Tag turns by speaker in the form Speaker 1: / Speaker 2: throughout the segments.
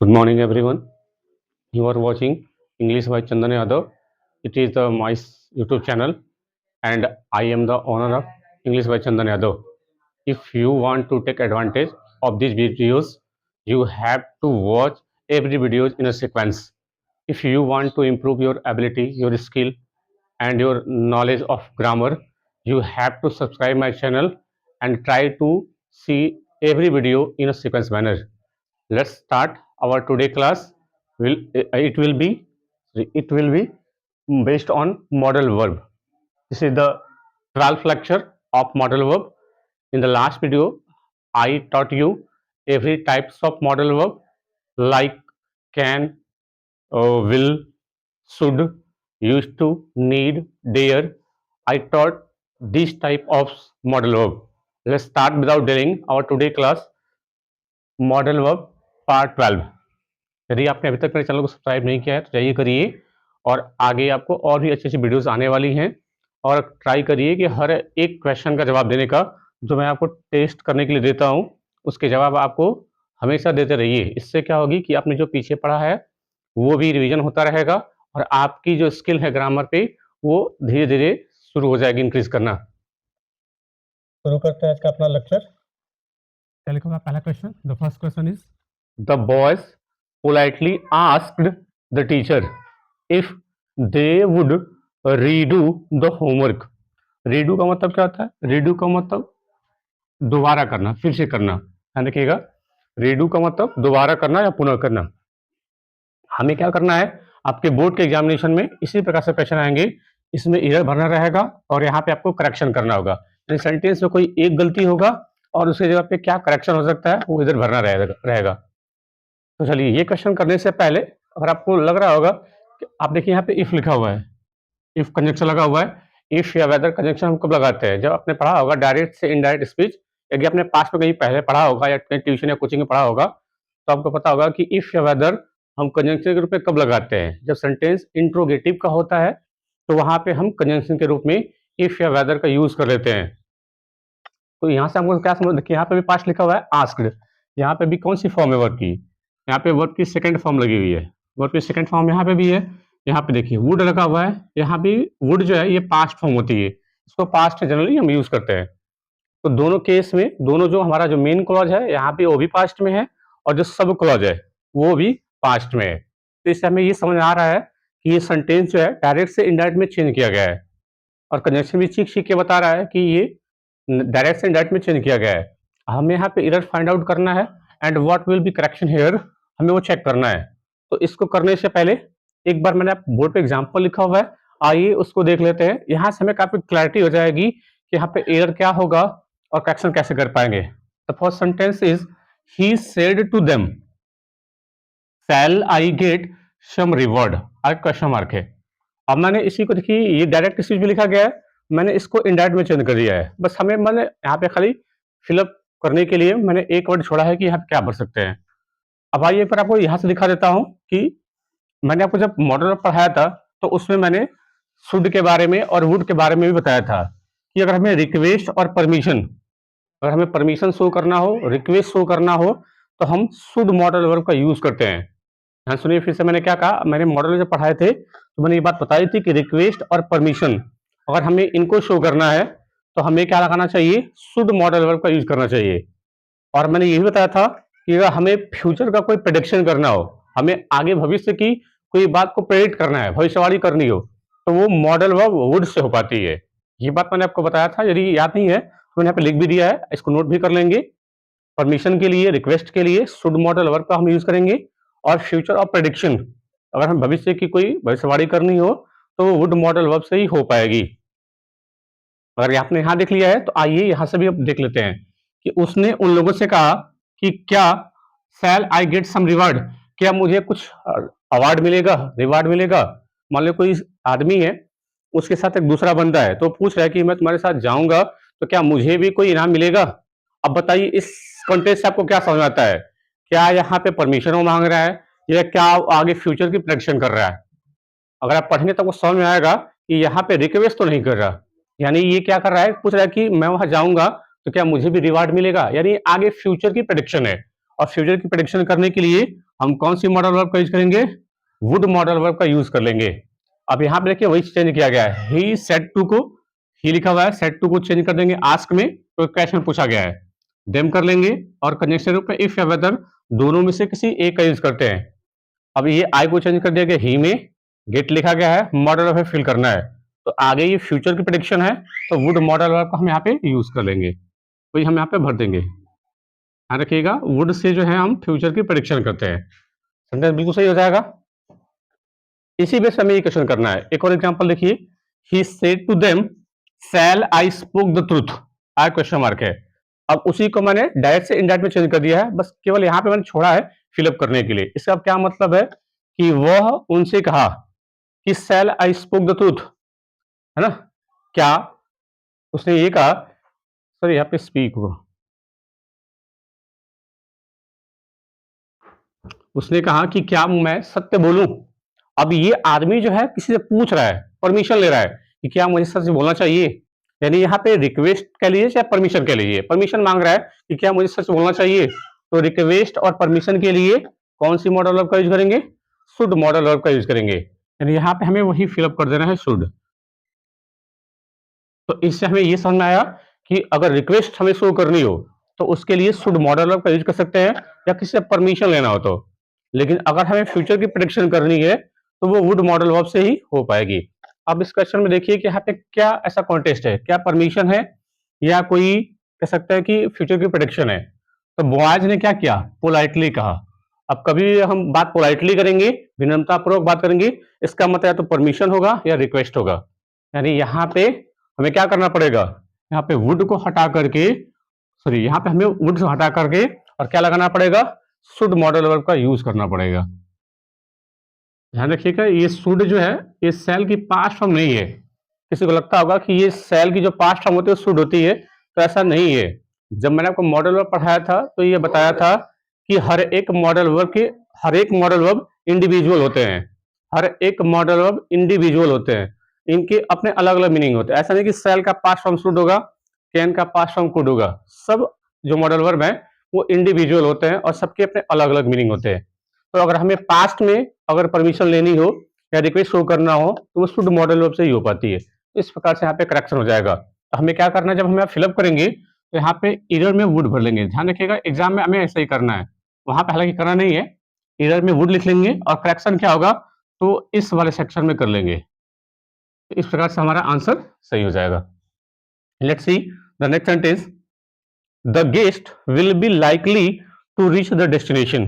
Speaker 1: Good morning, everyone. You are watching English by Chandan Yadav. It is my YouTube channel, and I am the owner of English by Chandan Yadav. If you want to take advantage of these videos, you have to watch every video in a sequence. If you want to improve your ability, your skill, and your knowledge of grammar, you have to subscribe my channel and try to see every video in a sequence manner. Let's start our today class. It will be based on modal verb. This is the 12th lecture of modal verb. In the last video, I taught you every types of modal verb like can, will, should, used to, need, dare. I taught this type of modal verb. Let's start without delaying our today class modal verb part 12. यदि आपने अभी तक मेरे channel को subscribe नहीं किया है तो जाइए करिए और आगे आपको और भी अच्छी अच्छी वीडियोस आने वाली हैं और ट्राई करिए कि हर एक क्वेश्चन का जवाब देने का जो मैं आपको टेस्ट करने के लिए देता हूं उसके जवाब आपको हमेशा देते रहिए। इससे क्या होगी कि आपने जो पीछे पढ़ा है वो भी रिवीजन होता रहेगा और आपकी जो स्किल है ग्रामर पे वो धीरे धीरे शुरू हो जाएगी इंक्रीज करना। शुरू करते हैं आज का अपना लेक्चर। चलिए पहला question, the first question is the boys politely asked the teacher if they would redo the homework. redo का मतलब क्या होता है? redo का मतलब दोबारा करना, फिर से करना। ध्यान रखिएगा, redo का मतलब दोबारा करना या पुनः करना। हमें क्या करना है, आपके बोर्ड के एग्जामिनेशन में इसी प्रकार से क्वेश्चन आएंगे, इसमें एरर भरना रहेगा और यहाँ पे आपको करेक्शन करना होगा। यानी सेंटेंस में कोई एक गलती होगा और उसके जगह पे क्या करेक्शन हो सकता है वो इधर भरना रहेगा। तो चलिए ये क्वेश्चन करने से पहले अगर आपको लग रहा होगा कि आप देखिए यहाँ पे इफ लिखा हुआ है, इफ कंजंक्शन लगा हुआ है। इफ या वेदर कंजंक्शन हम कब लगाते हैं? जब आपने पढ़ा होगा डायरेक्ट से इनडायरेक्ट स्पीच, यदि आपने पास्ट में कहीं पहले पढ़ा होगा या ट्यूशन या कोचिंग में पढ़ा होगा तो आपको पता होगा कि इफ या वेदर हम कंजंक्शन के रूप में कब लगाते हैं? जब सेंटेंस इंट्रोगेटिव का होता है तो वहां पे हम कंजंक्शन के रूप में इफ या वेदर का यूज कर लेते हैं। तो यहाँ से हमको क्या समझ, देखिए यहाँ पे भी पास्ट लिखा हुआ है आस्क्ड, यहाँ पे भी कौन सी फॉर्म है वर्ब की? यहाँ पे वर्ब की सेकंड फॉर्म लगी हुई है, वर्ब की सेकंड फॉर्म यहाँ पे भी है। यहाँ पे देखिए वुड लगा हुआ है, यहाँ भी वुड जो है ये पास्ट फॉर्म होती है, इसको पास्ट जनरली हम यूज करते हैं। तो दोनों केस में दोनों जो हमारा जो मेन क्लॉज है यहाँ पे वो भी पास्ट में है और जो सब क्लॉज है वो भी पास्ट में है। तो इससे हमें ये समझ आ रहा है कि ये सेंटेंस जो है डायरेक्ट से इनडायरेक्ट में चेंज किया गया है और कंजंक्शन भी सीख सीख के बता रहा है कि ये डायरेक्ट से इनडायरेक्ट में चेंज किया गया है। हमें यहाँ पे एरर फाइंड आउट करना है and what will be correction here, हमें वो चेक करना है। तो इसको करने से पहले एक बार मैंने बोर्ड पे एग्जांपल लिखा हुआ है, आइए उसको देख लेते हैं। यहाँ से हमें काफी क्लैरिटी हो जाएगी कि यहाँ पे एरर क्या होगा और करेक्शन कैसे कर पाएंगे। The first sentence is he said to them shall I get some reward, question mark है। अब मैंने इसी को देखिए ये डायरेक्ट स्पीच में लिखा गया है, मैंने इसको इनडायरेक्ट में चेंज कर दिया है। बस हमें मैंने यहाँ पे खाली फिलअप करने के लिए मैंने एक वर्ड छोड़ा है कि यहाँ पे क्या भर सकते हैं। अब आइए एक बार आपको यहाँ से दिखा देता हूँ कि मैंने आपको जब मॉडल पढ़ाया था तो उसमें मैंने शुड के बारे में और वुड के बारे में भी बताया था कि अगर हमें रिक्वेस्ट और परमिशन, अगर हमें परमिशन शो करना हो, रिक्वेस्ट शो करना हो तो हम शुड मॉडल वर्ब का यूज करते हैं। हाँ सुनिए फिर से मैंने क्या कहा, मैंने मॉडल जब पढ़ाए थे तो मैंने ये बात बताई थी कि रिक्वेस्ट और परमिशन अगर हमें इनको शो करना है तो हमें क्या लगाना चाहिए? शुड मॉडल वर्ब का यूज करना चाहिए। और मैंने ये भी बताया था कि अगर हमें फ्यूचर का कोई प्रेडिक्शन करना हो, हमें आगे भविष्य की कोई बात को प्रेडिक्ट करना है, भविष्यवाणी करनी हो तो वो मॉडल वर्ब वुड से हो पाती है। ये बात मैंने आपको बताया था, यदि याद नहीं है तो मैंने यहाँ पे लिख भी दिया है, इसको नोट भी कर लेंगे। परमिशन के लिए, रिक्वेस्ट के लिए शुड मॉडल वर्ब का हम यूज करेंगे और फ्यूचर और प्रेडिक्शन अगर हम भविष्य की कोई भविष्यवाणी करनी हो तो वो वुड मॉडल वर्ब से ही हो पाएगी। अगर आपने यहाँ देख लिया है तो आइए यहाँ से भी अब देख लेते हैं कि उसने उन लोगों से कहा कि क्या शैल आई गेट सम रिवार्ड, क्या मुझे कुछ अवार्ड मिलेगा, रिवार्ड मिलेगा। मान लो कोई आदमी है, उसके साथ एक दूसरा बंदा है तो पूछ रहा है कि मैं तुम्हारे साथ जाऊंगा तो क्या मुझे भी कोई इनाम मिलेगा। अब बताइए इस कॉन्टेक्स्ट से आपको क्या समझ आता है? क्या यहाँ पे परमिशन वो मांग रहा है या क्या आगे फ्यूचर की प्रेडिक्शन कर रहा है? अगर आप पढ़ेंगे तो आपको समझ में आएगा कि यहाँ पे रिक्वेस्ट तो नहीं कर रहा, यानी ये क्या कर रहा है, पूछ रहा है कि मैं वहां जाऊंगा तो क्या मुझे भी रिवार्ड मिलेगा, यानी आगे फ्यूचर की प्रेडिक्शन है। और फ्यूचर की प्रेडिक्शन करने के लिए हम कौन सी मॉडल वर्ब का यूज करेंगे? वुड मॉडल वर्ब का यूज कर लेंगे। अब यहाँ पे देखिए वही चेंज किया गया है, ही सेड टू को, ही लिखा हुआ है, सेड टू को चेंज कर देंगे आस्क में, तो क्वेश्चन पूछा गया है, देम कर लेंगे और कंजंक्शन रूप में इफ या वेदर दोनों में से किसी एक का यूज करते हैं। अब ये आई को चेंज कर दिया गया ही में, गेट लिखा गया है, मॉडल वर्ब फिल करना है, तो आगे ये फ्यूचर की प्रेडिक्शन है, तो वुड मॉडल वर्ब का हम यहाँ पे यूज कर लेंगे, वही हम यहाँ पे भर देंगे। ध्यान रखिएगा, वुड से जो है हम फ्यूचर की प्रेडिक्शन करते हैं। सेंटेंस बिल्कुल सही हो जाएगा। इसी बेस पे हमें ये क्वेश्चन करना है। एक और एग्जांपल देखिए, he said to them shall I spoke the truth, or question mark है। अब उसी को मैंने डायरेक्ट से इनडायरेक्ट में चेंज कर दिया है, बस केवल यहाँ पे मैंने छोड़ा है फिलअप करने के लिए। इसका क्या मतलब है कि वह उनसे कहा कि शैल आई स्पोक द ट्रूथ, है ना, क्या उसने ये कहा, सर यहाँ पे स्पीक हो, उसने कहा कि क्या मैं सत्य बोलूं। अब ये आदमी जो है किसी से पूछ रहा है, परमिशन ले रहा है कि क्या मुझे सच बोलना चाहिए, यानी यहाँ पे रिक्वेस्ट के लिए चाहे परमिशन के लिए, परमिशन मांग रहा है कि क्या मुझे सच बोलना चाहिए। तो रिक्वेस्ट और परमिशन के लिए कौन सी मॉडल वर्ब का यूज करेंगे? शुड मॉडल वर्ब का यूज करेंगे, यानी यहाँ पे हमें वही फिलअप कर देना है, शुड। तो इससे हमें ये समझ में आया कि अगर रिक्वेस्ट हमें शो करनी हो तो उसके लिए शुड मॉडल वर्ब का यूज कर सकते हैं, या किसी से परमिशन लेना हो तो। लेकिन अगर हमें फ्यूचर की प्रेडिक्शन करनी है तो वो वुड मॉडल वर्ब से ही हो पाएगी। अब इस क्वेश्चन में देखिए कि यहाँ पे क्या ऐसा कॉन्टेस्ट है, क्या परमिशन है या कोई कह सकता है कि फ्यूचर की प्रेडिक्शन है। तो बॉयज ने क्या किया? पोलाइटली कहा। अब कभी हम बात पोलाइटली करेंगे, विनम्रतापूर्वक बात करेंगे, इसका मतलब या तो परमिशन होगा या रिक्वेस्ट होगा। यानी यहाँ पे हमें क्या करना पड़ेगा, यहाँ पे वुड को हटा करके, सॉरी यहाँ पे हमें वुड से हटा करके और क्या लगाना पड़ेगा? शुड मॉडल वर्ब का यूज करना पड़ेगा। ध्यान रखिएगा, ये शुड जो है ये सेल की पास्ट फॉर्म नहीं है। किसी को लगता होगा कि ये सेल की जो पास्ट फॉर्म होती है शुड होती है, तो ऐसा नहीं है। जब मैंने आपको मॉडल वर्ब पढ़ाया था तो ये बताया था कि हर एक मॉडल वर्ब इंडिविजुअल होते हैं, हर एक मॉडल वर्ब इंडिविजुअल होते हैं, इनके अपने अलग अलग मीनिंग होते हैं। ऐसा नहीं कि सेल का पास्ट फॉर्म शुड होगा, कैन का पास्ट फॉर्म कुड होगा। सब जो मॉडल वर्ब है वो इंडिविजुअल होते हैं और सबके अपने अलग अलग मीनिंग होते हैं। तो अगर हमें पास्ट में अगर परमिशन लेनी हो या रिक्वेस्ट शो करना हो तो वो शुड मॉडल वर्ब से ही हो पाती है। इस प्रकार से यहाँ पे करेक्शन हो जाएगा। तो हमें क्या करना है, जब हमें फिलअप करेंगे तो यहाँ पे इरर में वुड भर लेंगे। ध्यान रखिएगा, एग्जाम में हमें ऐसा ही करना है, वहां पे हालांकि करना नहीं है। इरर में वुड लिख लेंगे और करेक्शन क्या होगा तो इस वाले सेक्शन में कर लेंगे। तो इस प्रकार से हमारा आंसर सही हो जाएगा। Let's see the next sentence, the guest will be likely to reach the destination.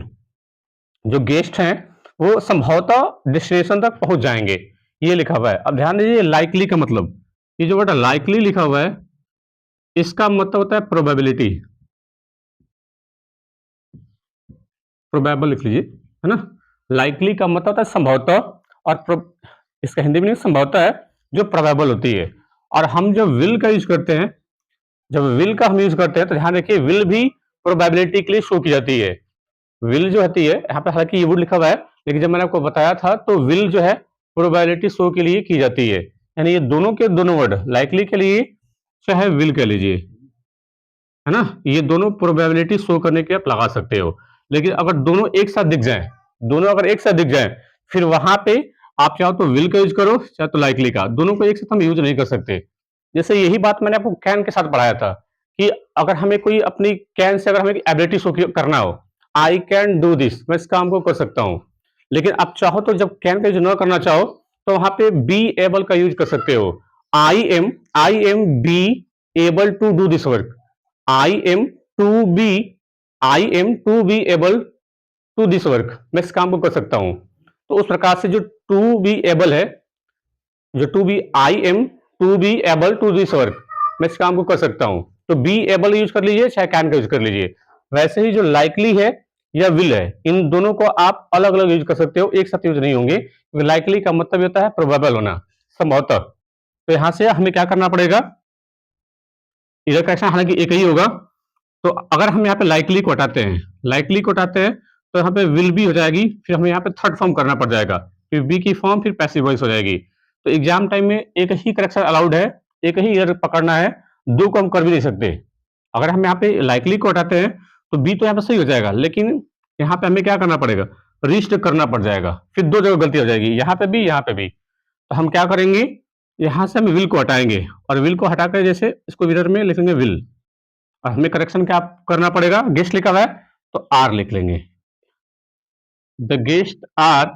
Speaker 1: जो गेस्ट हैं वो संभवतः डेस्टिनेशन तक पहुंच जाएंगे, ये लिखा हुआ है। अब ध्यान दीजिए लाइकली का मतलब, ये जो वर्ड लाइकली लिखा हुआ है इसका मतलब होता है प्रोबेबिलिटी, प्रोबेबल लिख लीजिए, है ना। लाइकली का मतलब होता है संभवतः, और इसका हिंदी में संभवतः है जो प्रोबेबल होती है। और हम जब विल का यूज करते हैं, जब विल का हम यूज करते हैं तो ध्यान रखिए विल भी प्रोबेबिलिटी के लिए शो की जाती है। विल जो होती है, यहाँ पे हालांकि ये वुड लिखा हुआ है लेकिन जब मैंने आपको बताया था तो विल जो है प्रोबेबिलिटी शो के लिए की जाती है। यानी ये दोनों के दोनों वर्ड, लाइकली के लिए चाहे विल कह लीजिए, है ना, ये दोनों प्रोबेबिलिटी शो करने के आप लगा सकते हो। लेकिन अगर दोनों एक साथ दिख जाएं, दोनों अगर एक साथ दिख जाएं, फिर वहां पे आप चाहो तो विल का यूज करो चाहे तो लाइकली का, दोनों को एक साथ हम यूज नहीं कर सकते। जैसे यही बात मैंने आपको कैन के साथ पढ़ाया था कि अगर हमें कोई अपनी कैन से अगर हमें एबिलिटी शो करना हो, आई कैन डू दिस, मैं इस काम को कर सकता हूं। लेकिन आप चाहो तो जब कैन का यूज ना करना चाहो तो वहां पे बी एबल का यूज कर सकते हो। I am be able to do this work, I am to be I am to be able to this work, मैं इस काम को कर सकता हूं। तो उस प्रकार से जो टू बी एबल है, जो to be I am to be able to this work, मैं इस काम को कर सकता हूं। तो बी एबल यूज कर लीजिए चाहे कैन का यूज कर लीजिए। वैसे ही जो लाइकली है या विल है, इन दोनों को आप अलग अलग यूज कर सकते हो, एक साथ यूज नहीं होंगे, क्योंकि लाइकली का मतलब होता है प्रोबेबल होना, संभवतः। तो यहां से हमें क्या करना पड़ेगा, इधर का हालांकि एक ही होगा। तो अगर हम यहाँ पे लाइकली को हटाते हैं, लाइकली को हटाते हैं तो यहाँ पे विल बी हो जाएगी, फिर हमें यहाँ पे थर्ड फॉर्म करना पड़ जाएगा, फिर बी की फॉर्म, फिर पैसिव वॉइस हो जाएगी। तो एग्जाम टाइम में एक ही करेक्शन अलाउड है, एक ही एरर पकड़ना है, दो को हम कर भी नहीं सकते। अगर हम यहाँ पे लाइकली को हटाते हैं तो बी तो यहाँ पे सही हो जाएगा, लेकिन यहाँ पे हमें क्या करना पड़ेगा, रीस्टेक करना पड़ जाएगा, फिर 2 जगह गलती हो जाएगी, यहाँ पे भी, यहाँ पे भी। तो हम क्या करेंगे, यहाँ से हम विल को हटाएंगे और विल को हटाकर जैसे इसको मिरर में लिखेंगे विल, और हमें करेक्शन क्या करना पड़ेगा, गेस्ट लिखा हुआ है तो आर लिख लेंगे। द गेस्ट आर,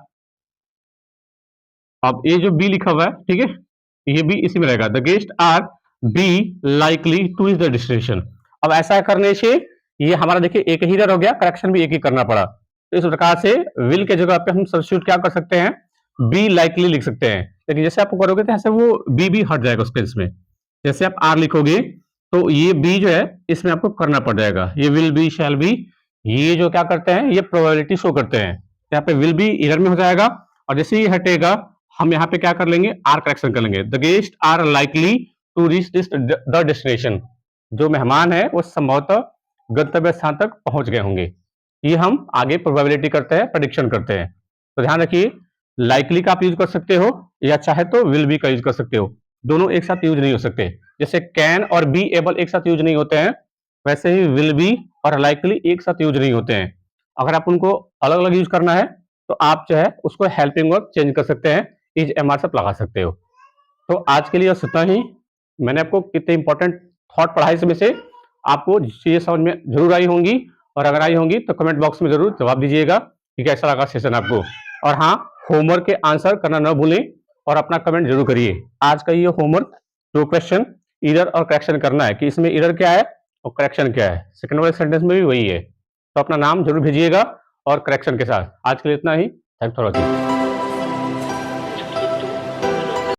Speaker 1: अब ये जो बी लिखा हुआ है, ठीक है, ये भी इसी में रहेगा। The guest are be likely to is the destination. अब ऐसा करने से ये हमारा देखिए एक ही इधर हो गया, करेक्शन भी एक ही करना पड़ा। तो इस प्रकार से विल के जगह पे हम सब्स्टिट्यूट क्या कर सकते हैं, बी लाइकली लिख सकते हैं। लेकिन जैसे आप करोगे तो ऐसे वो बी भी हट जाएगा उसके इसमें। जैसे आप आर लिखोगे तो ये बी जो है इसमें आपको करना पड़ जाएगा, ये विल बी, शैल बी, ये जो क्या करते हैं, ये प्रोबेबिलिटी शो करते हैं। यहाँ पे विल बी इधर में हो जाएगा, और जैसे ये हटेगा हम यहाँ पे क्या कर लेंगे, आर करेक्शन कर लेंगे। The guest are likely to reach this the destination. जो मेहमान है वो संभवतः गंतव्य स्थान तक पहुंच गए होंगे। ये हम आगे प्रोबेबिलिटी करते हैं, प्रेडिक्शन करते हैं। तो ध्यान रखिए, लाइकली का आप यूज कर सकते हो या चाहे तो विल बी का यूज कर सकते हो, दोनों एक साथ यूज नहीं हो सकते। जैसे कैन और बी एबल एक साथ यूज नहीं होते हैं, वैसे ही विल बी और लाइकली एक साथ यूज नहीं होते हैं। अगर आप उनको अलग अलग यूज करना है तो आप जो है उसको हेल्पिंग वर्ब चेंज कर सकते हैं, इज एमआर से लगा सकते हो। तो आज के लिए बस इतना ही। मैंने आपको कितने इंपॉर्टेंट थॉट पढ़ाई, इसमें से आपको चीजें समझ में जरूर आई होंगी, और अगर आई होंगी तो कमेंट बॉक्स में जरूर जवाब दीजिएगा कि कैसा लगा सेशन आपको। और हाँ, होमवर्क के आंसर करना न भूलें और अपना कमेंट जरूर करिए। आज का ये होमवर्क 2 क्वेश्चन इधर और करेक्शन करना है कि इसमें इधर क्या है और करेक्शन क्या है। सेकंड वाले सेंटेंस में भी वही है। तो अपना नाम जरूर भेजिएगा और करेक्शन के साथ। आज के लिए इतना ही। Thanks for watching.